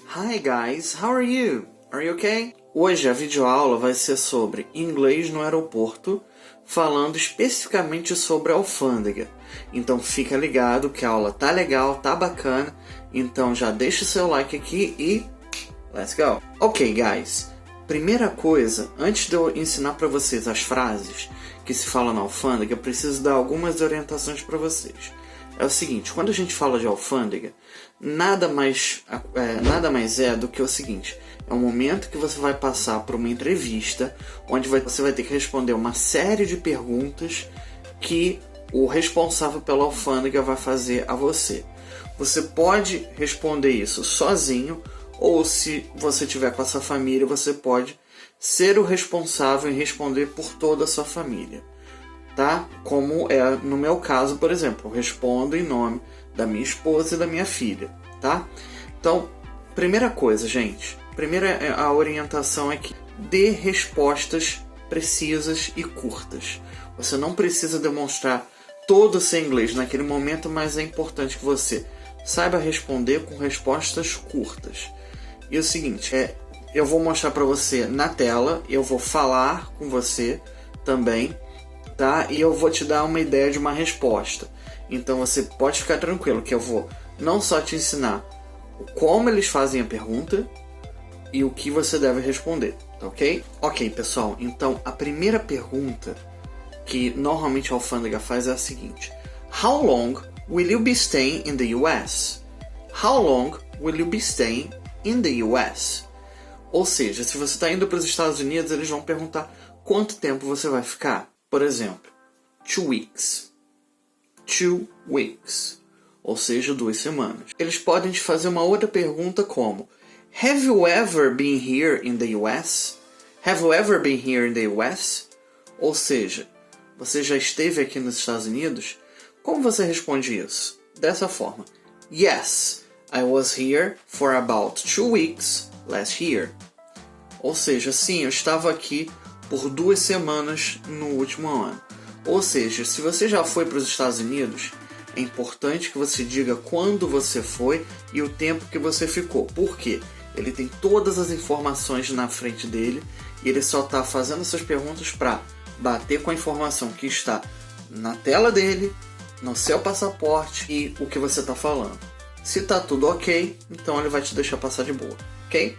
Hi guys, how are you? Are you okay? Hoje a videoaula vai ser sobre inglês no aeroporto, falando especificamente sobre a alfândega. Então fica ligado que a aula tá legal, tá bacana, então já deixa o seu like aqui e let's go! Ok guys, primeira coisa, antes de eu ensinar para vocês as frases que se falam na alfândega, eu preciso dar algumas orientações para vocês. É o seguinte, quando a gente fala de alfândega, nada mais é do que o seguinte: é um momento que você vai passar por uma entrevista, onde você vai ter que responder uma série de perguntas que o responsável pela alfândega vai fazer a você. Você pode responder isso sozinho, ou se você tiver com a sua família, você pode ser o responsável em responder por toda a sua família. Tá? Como é no meu caso, por exemplo, eu respondo em nome da minha esposa e da minha filha, tá? Então, primeira coisa, gente, a orientação é que dê respostas precisas e curtas. Você não precisa demonstrar todo o seu inglês naquele momento, mas é importante que você saiba responder com respostas curtas. E o seguinte, eu vou mostrar para você na tela, eu vou falar com você também, tá? E eu vou te dar uma ideia de uma resposta. Então você pode ficar tranquilo que eu vou não só te ensinar como eles fazem a pergunta e o que você deve responder, tá ok? Ok, pessoal, então a primeira pergunta que normalmente a alfândega faz é a seguinte: How long will you be staying in the US? How long will you be staying in the US? Ou seja, se você está indo para os Estados Unidos, eles vão perguntar quanto tempo você vai ficar. Por exemplo, 2 weeks. 2 weeks. Ou seja, 2 semanas. Eles podem te fazer uma outra pergunta como: Have you ever been here in the US? Have you ever been here in the US? Ou seja, você já esteve aqui nos Estados Unidos? Como você responde isso? Dessa forma: Yes, I was here for about 2 weeks last year. Ou seja, sim, eu estava aqui por 2 semanas no último ano. Ou seja, se você já foi para os Estados Unidos, é importante que você diga quando você foi e o tempo que você ficou. Por quê? Ele tem todas as informações na frente dele e ele só está fazendo essas perguntas para bater com a informação que está na tela dele, no seu passaporte e o que você está falando. Se está tudo ok, então ele vai te deixar passar de boa, ok?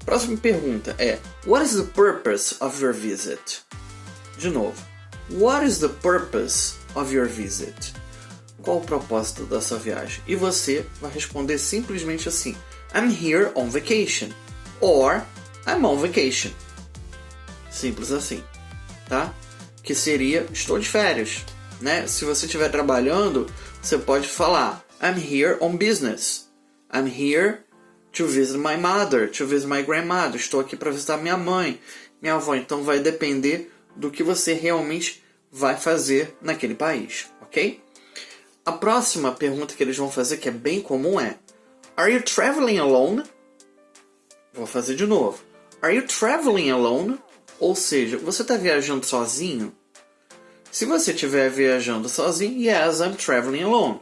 Próxima pergunta é: What is the purpose of your visit? De novo, What is the purpose of your visit? Qual o propósito da sua viagem? E você vai responder simplesmente assim: I'm here on vacation. Or I'm on vacation. Simples assim, tá? Que seria estou de férias, né? Se você estiver trabalhando, você pode falar I'm here on business. I'm here to visit my mother, to visit my grandmother. Estou aqui para visitar minha mãe, minha avó. Então vai depender do que você realmente vai fazer naquele país, ok? A próxima pergunta que eles vão fazer, que é bem comum, é: Are you traveling alone? Vou fazer de novo. Are you traveling alone? Ou seja, você está viajando sozinho? Se você estiver viajando sozinho, yes, I'm traveling alone.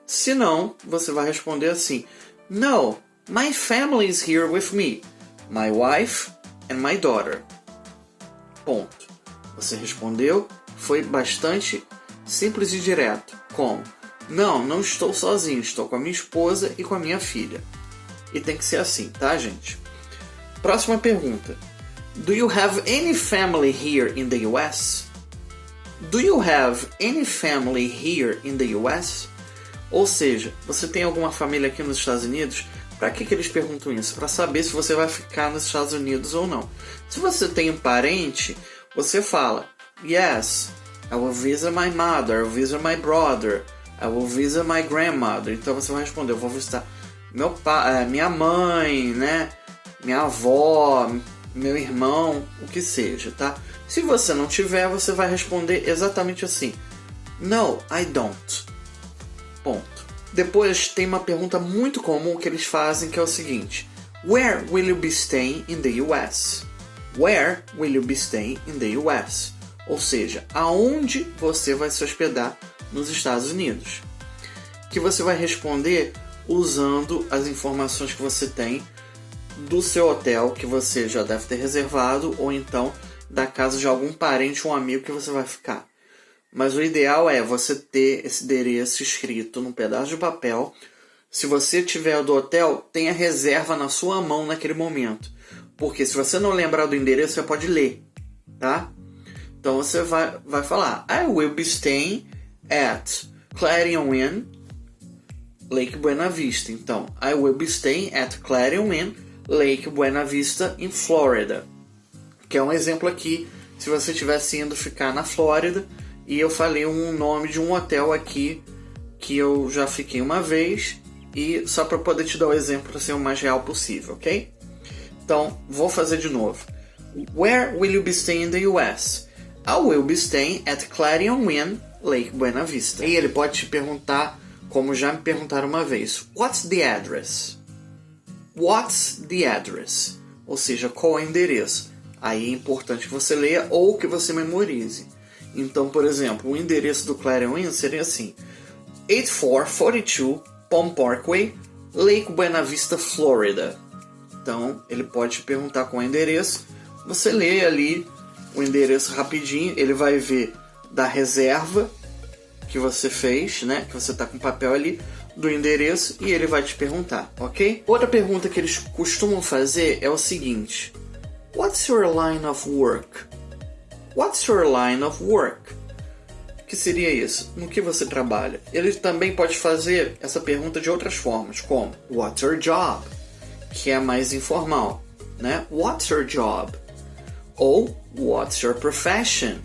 Se não, você vai responder assim: No, my family is here with me. My wife and my daughter. Ponto. Você respondeu, foi bastante simples e direto. Como? Não estou sozinho, estou com a minha esposa e com a minha filha. E tem que ser assim, tá, gente? Próxima pergunta. Do you have any family here in the US? Do you have any family here in the US? Ou seja, você tem alguma família aqui nos Estados Unidos? Para que eles perguntam isso? Para saber se você vai ficar nos Estados Unidos ou não. Se você tem um parente, você fala: Yes, I will visit my mother, I will visit my brother, I will visit my grandmother. Então você vai responder: eu vou visitar meu pai, minha mãe, né? Minha avó, meu irmão, o que seja, tá? Se você não tiver, você vai responder exatamente assim: No, I don't. Ponto. Depois tem uma pergunta muito comum que eles fazem, que é o seguinte: Where will you be staying in the US? Where will you be staying in the US? Ou seja, aonde você vai se hospedar nos Estados Unidos? Que você vai responder usando as informações que você tem do seu hotel que você já deve ter reservado, ou então da casa de algum parente ou amigo que você vai ficar. Mas o ideal é você ter esse endereço escrito num pedaço de papel. Se você tiver do hotel, tenha reserva na sua mão naquele momento. Porque se você não lembrar do endereço, você pode ler, tá? Então você vai falar: I will be staying at Clarion Inn, Lake Buena Vista. Então, I will be staying at Clarion Inn, Lake Buena Vista, in Florida. Que é um exemplo aqui, se você estivesse indo ficar na Flórida, e eu falei um nome de um hotel aqui que eu já fiquei uma vez, e só para poder te dar o exemplo para ser o mais real possível, ok? Então, vou fazer de novo. Where will you be staying in the US? I will be staying at Clarion Inn, Lake Buena Vista. E ele pode te perguntar, como já me perguntaram uma vez, what's the address? What's the address? Ou seja, qual é o endereço? Aí é importante que você leia ou que você memorize. Então, por exemplo, o endereço do Clarion Inn seria assim: 8442 Palm Parkway, Lake Buena Vista, Florida. Então, ele pode te perguntar qual é o endereço. Você lê ali o endereço rapidinho, ele vai ver da reserva que você fez, né? Que você tá com o papel ali do endereço, e ele vai te perguntar, ok? Outra pergunta que eles costumam fazer é o seguinte: what's your line of work? What's your line of work? O que seria isso? No que você trabalha? Ele também pode fazer essa pergunta de outras formas, como what's your job? Que é mais informal, né? What's your job? Ou what's your profession?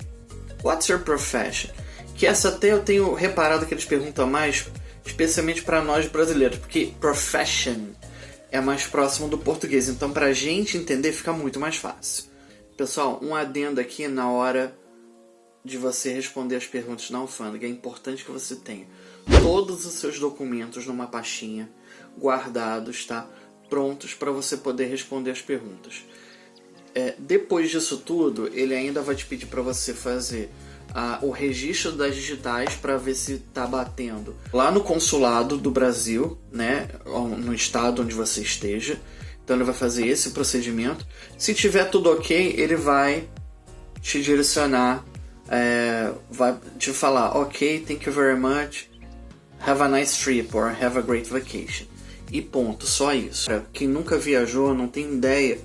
What's your profession? Que essa até eu tenho reparado que eles perguntam mais, especialmente para nós brasileiros, porque profession é mais próximo do português, então para a gente entender fica muito mais fácil. Pessoal, um adendo aqui na hora de você responder as perguntas na alfândega. É importante que você tenha todos os seus documentos numa pastinha, guardados, tá? Prontos para você poder responder as perguntas. Depois disso tudo, ele ainda vai te pedir para você fazer o registro das digitais para ver se está batendo lá no consulado do Brasil, né? No estado onde você esteja. Então ele vai fazer esse procedimento. Se tiver tudo ok, ele vai te direcionar, vai te falar: ok, thank you very much, have a nice trip or have a great vacation. E ponto, só isso. Quem nunca viajou, não tem ideia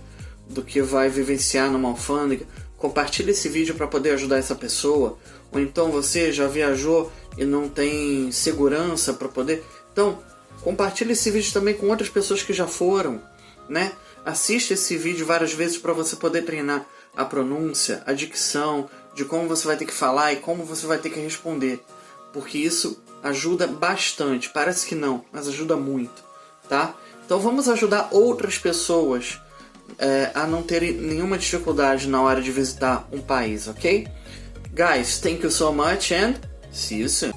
do que vai vivenciar numa alfândega, compartilhe esse vídeo para poder ajudar essa pessoa. Ou então você já viajou e não tem segurança para poder... Então, compartilhe esse vídeo também com outras pessoas que já foram, né? Assista esse vídeo várias vezes para você poder treinar a pronúncia, a dicção, de como você vai ter que falar e como você vai ter que responder. Porque isso ajuda bastante. Parece que não, mas ajuda muito, tá? Então vamos ajudar outras pessoas a não terem nenhuma dificuldade na hora de visitar um país, ok? Guys, thank you so much and see you soon.